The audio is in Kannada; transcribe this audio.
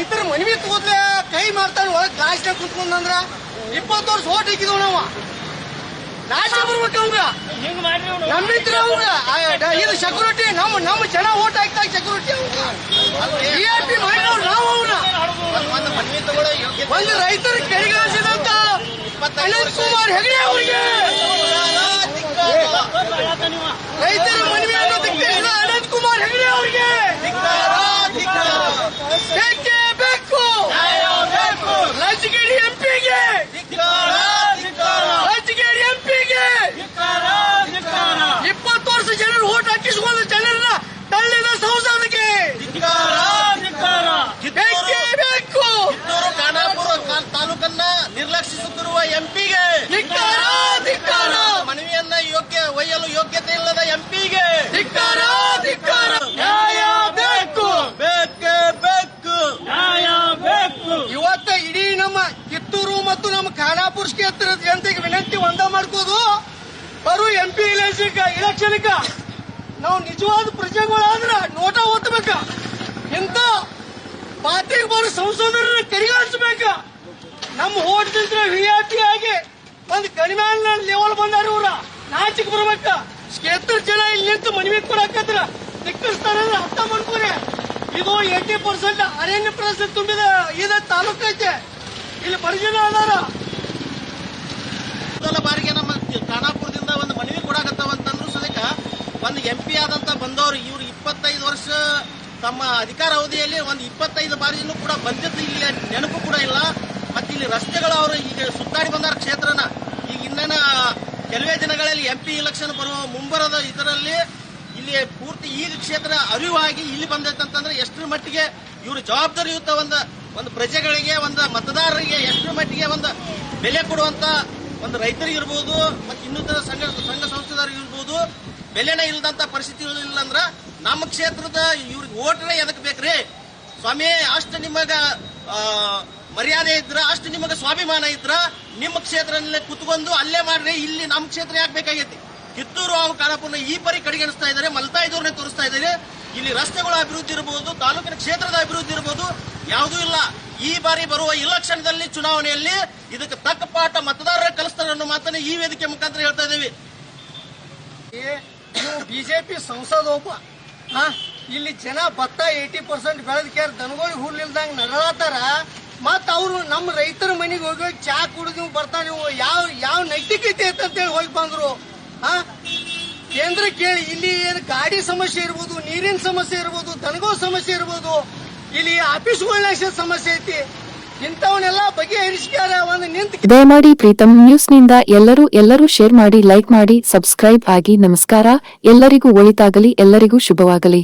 ರೈತರ ಮನವಿ ತಗೋದ್ಲೆ ಕೈ ಮಾಡ್ತಾನೆ ಒಳಗ್ ಕ್ಲಾಸ್ನಾಗ ಕುಂತ್ಕೊಂಡ್ರ 20 ವರ್ಷ ಓಟ್ ಹಾಕಿದವ್ ನಾವ ನಾಶ ಬರ್ಬೇಕು ಅವಂಗ ನಮ್ಮಿದ್ರ ಅವಂಗ ಇದು ಸೆಕ್ಯೂರಿಟಿ ನಮ್ಮ ಜನ ಓಟ್ ಹಾಕ್ದಾಗ ಸೆಕ್ಯೂರಿಟಿ VIP ಮಾಡಿದವ್ರು ನಾವು ಅವನ್ನ ಒಂದು ರೈತರ ಕೆಳಗಿಳಿಸಿದಂತ ಅನಂತ್ ಕುಮಾರ್ ಹೆಗಡೆ ಅವರಿಗೆ ರೈತರ ಮನವಿ ಅನ್ನೋದಕ್ಕೆ ಅನಂತ್ ಕುಮಾರ್ ಹೆಗಡೆ ಅವರಿಗೆ ಬೇಕೇ ಬೇಕು ರಾಜಕೀಯ ಎಂಪಿಗೆ ರಾಜಕೀಯ ಎಂಪಿಗೆ 20 ವರ್ಷ ಜನರು ಓಟ್ ಹಾಕಿಸಿಕೊಂಡು ಜನರನ್ನ ತಳ್ಳಿದ ಸಂಸದಕ್ಕೆ ಬೇಕೇ ಬೇಕು ತಾಲೂಕನ್ನ ನಿರ್ಲಕ್ಷಿಸುತ್ತಿರುವ ಎಂಪಿಗೆ ಮನವಿಯನ್ನ ಒಯ್ಯಲು ಯೋಗ್ಯತೆ ಇಲ್ಲದ ಎಂಪಿಗೆ ನ್ಯಾಯ ಬೇಕು ಬೇಕೇ ಬೇಕು ನ್ಯಾಯ ಬೇಕು. ಇವತ್ತ ಇಡೀ ನಮ್ಮ ಕಿತ್ತೂರು ಮತ್ತು ನಮ್ಮ ಖಾನಾಪುರ ಕ್ಷೇತ್ರದ ಜನತೆಗೆ ವಿನಂತಿ ಒಂದ ಮಾಡ್ಕೋದು ಬರು MP ಇಲೆಕ್ಷನ್ ನಾವು ನಿಜವಾದ ಪ್ರಜೆಗಳಾದ್ರ ನೋಟ ಓದ್ಬೇಕ ಇಂತ ಪಾರ್ಟಿಗೆ ಬರೋ ಸಂಸದರನ್ನ ಕರಿಗಾಣಿಸ್ಬೇಕ ನಮ್ಮ ಓಟ್ ನಿಂತ್ರ VIP ಆಗಿ ಒಂದು ಕಡಿಮೆ ಲೆವೆಲ್ ಬಂದಾರ ಇವ್ರ ನಾಚಿಕ್ ಬರ್ಬೇಕ ಕ್ಷೇತ್ರ ಜನ ಇಲ್ಲಿ ನಿಂತು ಮನವಿ ಕೊಡಕತ್ರ ದಿಕ್ಕಸ್ತಾರಂದ್ರೆ ಅರ್ಥ ಮಾಡ್ಕೋರಿ ಇದು 80% ಅರಣ್ಯ ಪ್ರದೇಶ ತುಂಬಿದ ಇದ ತಾಲೂಕು ಐತೆ ಇಲ್ಲಿ ಬರಜನ ಅದಾರ ಮೊದಲ ಬಾರಿಗೆ ನಮ್ಮ ಖಾನಾಪುರದಿಂದ ಒಂದು ಮನವಿ ಕೊಡಾಕತ್ತಾವಂತಂದ್ರು ಸದಕ ಒಂದು MP ಆದಂತ ಬಂದವರು ಇವ್ರು 25 ವರ್ಷ ತಮ್ಮ ಅಧಿಕಾರ ಅವಧಿಯಲ್ಲಿ ಒಂದು 25 ಬಾರಿನೂ ಕೂಡ ಬಂದಿದ್ದು ಇಲ್ಲಿ ನೆನಪು ಕೂಡ ಇಲ್ಲ. ಮತ್ತೆ ಇಲ್ಲಿ ರಸ್ತೆಗಳು ಅವರು ಈಗ ಸುತ್ತಾಡಿ ಬಂದಾರ ಕ್ಷೇತ್ರನ. ಈಗ ಇನ್ನೇನ ಕೆಲವೇ ದಿನಗಳಲ್ಲಿ MP ಇಲೆಕ್ಷನ್ ಬರುವ ಮುಂಬರದ ಇದರಲ್ಲಿ ಇಲ್ಲಿ ಪೂರ್ತಿ ಈಗ ಕ್ಷೇತ್ರ ಅರಿವಾಗಿ ಇಲ್ಲಿ ಬಂದೈತಂತಂದ್ರೆ ಎಷ್ಟರ ಮಟ್ಟಿಗೆ ಇವರು ಜವಾಬ್ದಾರಿಯುತ ಒಂದು ಪ್ರಜೆಗಳಿಗೆ ಒಂದು ಮತದಾರರಿಗೆ ಎಷ್ಟರ ಮಟ್ಟಿಗೆ ಒಂದು ಬೆಲೆ ಕೊಡುವಂತ ಒಂದು ರೈತರಿಗಿರ್ಬೋದು ಮತ್ತೆ ಇನ್ನಿತರ ಸಂಘ ಸಂಸ್ಥೆದವರಿಗಿರ್ಬೋದು ಬೆಲೆನೇ ಇಲ್ಲದಂತ ಪರಿಸ್ಥಿತಿ ಇಲ್ಲಂದ್ರ ನಮ್ಮ ಕ್ಷೇತ್ರದ ಇವ್ರಿಗೆ ಓಟ್ನೇ ಎದಕ್ ಬೇಕ್ರಿ ಸ್ವಾಮಿ? ಅಷ್ಟು ನಿಮಗ ಮರ್ಯಾದೆ ಇದ್ರ, ಅಷ್ಟು ನಿಮಗ ಸ್ವಾಭಿಮಾನ ಇದ್ರ ನಿಮ್ಮ ಕ್ಷೇತ್ರದಲ್ಲೇ ಕುತ್ಕೊಂಡು ಅಲ್ಲೇ ಮಾಡ್ರಿ. ಇಲ್ಲಿ ನಮ್ಮ ಕ್ಷೇತ್ರ ಯಾಕೆ ಬೇಕಾಗೈತಿ? ಕಿತ್ತೂರು ಹಾಗೂ ಖಾನಾಪುರನ ಈ ಪರಿ ಕಡೆಗಣಿಸ್ತಾ ಇದ್ದಾರೆ, ಮಲ್ತಾಯಿದವ್ರನ್ನೇ ತೋರಿಸ್ತಾ ಇದ್ದಾರೆ. ಇಲ್ಲಿ ರಸ್ತೆಗಳ ಅಭಿವೃದ್ಧಿ ಇರಬಹುದು, ತಾಲೂಕಿನ ಕ್ಷೇತ್ರದ ಅಭಿವೃದ್ಧಿ ಇರಬಹುದು, ಯಾವುದೂ ಇಲ್ಲ. ಈ ಬಾರಿ ಬರುವ ಇಲೆಕ್ಷನ್ದಲ್ಲಿ ಚುನಾವಣೆಯಲ್ಲಿ ಇದಕ್ಕೆ ತಕ್ಕ ಪಾಠ ಮತದಾರರ ಕಲಿಸ್ತಾರೆ ಅನ್ನೋ ಮಾತನ್ನ ಈ ವೇದಿಕೆ ಮುಖಾಂತರ ಹೇಳ್ತಾ ಇದ್ದೀವಿ. ನೀವು ಬಿಜೆಪಿ ಸಂಸದ ಒಬ್ಬ ಇಲ್ಲಿ ಜನ ಭತ್ತ 80% ಬೆಳೆದ ದನಗೋಗಿ ಹುಲ್ಲಿಲ್ದಂಗ ನಡಲಾತಾರ. ಮತ್ ಅವ್ರು ನಮ್ಮ ರೈತರ ಮನೆಗೆ ಹೋಗಿ ಚಾ ಕುಡಿದು ಬರ್ತಾ ನೀವು ಯಾವ ನೈತಿಕತೆ ಅಂತೇಳಿ ಹೋಗಿ ಬಂದ್ರು. ಕೇಂದ್ರ ಕೇಳಿ ಇಲ್ಲಿ ಏನು ಗಾಡಿ ಸಮಸ್ಯೆ ಇರ್ಬೋದು, ನೀರಿನ ಸಮಸ್ಯೆ ಇರ್ಬೋದು, ದನಗೋ ಸಮಸ್ಯೆ ಇರ್ಬೋದು, ಇಲ್ಲಿ ಆಫೀಸ್ಗಳ ಸಮಸ್ಯೆ ಐತಿ. ಇಂಥವನ್ನೆಲ್ಲ ಬಗೆಹರಿಸ್ಕ್ಯಾರ ಒಂದು ನಿಂತ. ದಯಮಾಡಿ ಪ್ರೀತಮ್ ನ್ಯೂಸ್ನಿಂದ ಎಲ್ಲರೂ ಶೇರ್ ಮಾಡಿ, ಲೈಕ್ ಮಾಡಿ, ಸಬ್ಸ್ಕ್ರೈಬ್ ಆಗಿ. ನಮಸ್ಕಾರ. ಎಲ್ಲರಿಗೂ ಒಳಿತಾಗಲಿ, ಎಲ್ಲರಿಗೂ ಶುಭವಾಗಲಿ.